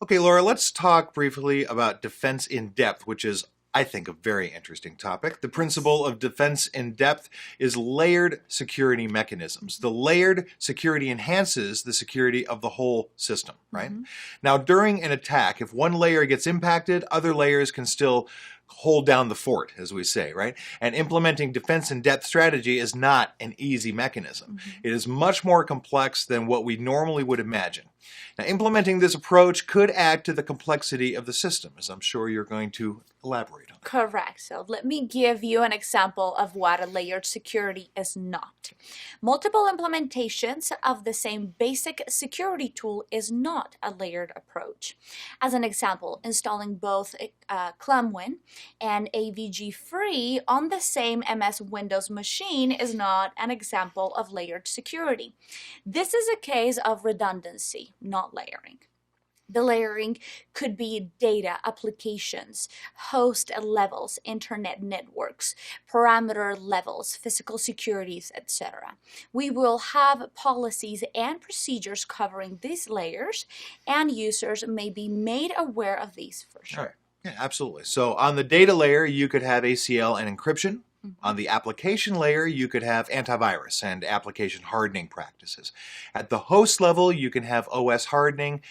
Okay, Laura, let's talk briefly about defense in depth, which is, I think, a very interesting topic. The Yes. principle of defense in depth is layered security mechanisms. The layered security enhances the security of the whole system, right? Mm-hmm. Now, during an attack, if one layer gets impacted, other layers can still hold down the fort, as we say, right? And implementing defense in depth strategy is not an easy mechanism. Mm-hmm. It is much more complex than what we normally would imagine. Now, implementing this approach could add to the complexity of the system, as I'm sure you're going to elaborate on. Correct. So let me give you an example of what a layered security is not. Multiple implementations of the same basic security tool is not a layered approach. As an example, installing both ClamWin and AVG-free on the same MS Windows machine is not an example of layered security. This is a case of redundancy, not layering. The layering could be data, applications, host levels, internet networks, parameter levels, physical securities, etc. We will have policies and procedures covering these layers, and users may be made aware of these for All right. sure. Yeah, absolutely. So on the data layer, you could have ACL and encryption. Mhm. On the application layer, you could have antivirus and application hardening practices. At the host level, you can have OS hardening,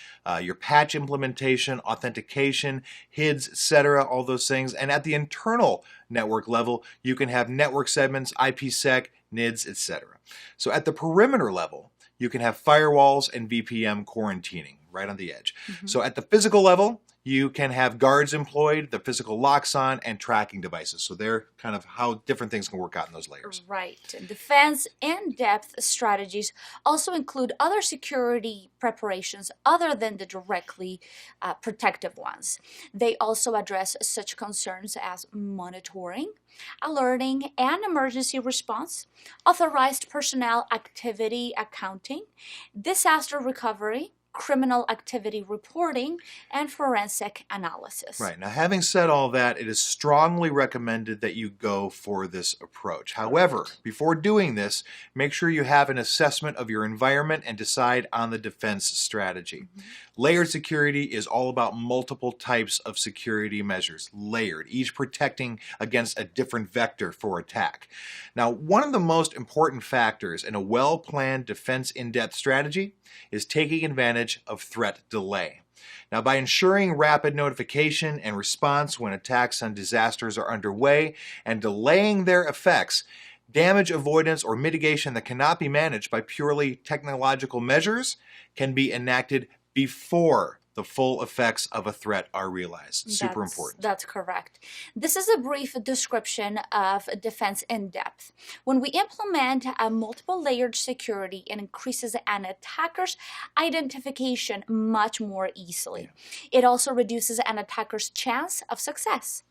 your patch implementation, authentication, HIDs, etc., all those things. And at the internal network level, you can have network segments, IPsec, NIDs, etc. So at the perimeter level, you can have firewalls and VPN quarantining right on the edge. Mhm. So at the physical level, you can have guards employed, the physical locks on, and tracking devices. So they're kind of how different things can work out in those layers. Right. Defense in-depth strategies also include other security preparations other than the directly protective ones. They also address such concerns as monitoring, alerting and emergency response, authorized personnel activity accounting, disaster recovery, criminal activity reporting, and forensic analysis. Right. Now, having said all that, it is strongly recommended that you go for this approach. However, Correct. before doing this, make sure you have an assessment of your environment and decide on the defense strategy. Mhm. Layered security is all about multiple types of security measures, layered, each protecting against a different vector for attack. Now, one of the most important factors in a well-planned defense in-depth strategy is taking advantage of threat delay. Now, by ensuring rapid notification and response when attacks and disasters are underway and delaying their effects, damage avoidance or mitigation that cannot be managed by purely technological measures can be enacted before the full effects of a threat are realized. Super important. That's correct. This is a brief description of defense in depth. When we implement a multiple layered security, it increases an attacker's identification much more easily. It also reduces an attacker's chance of success.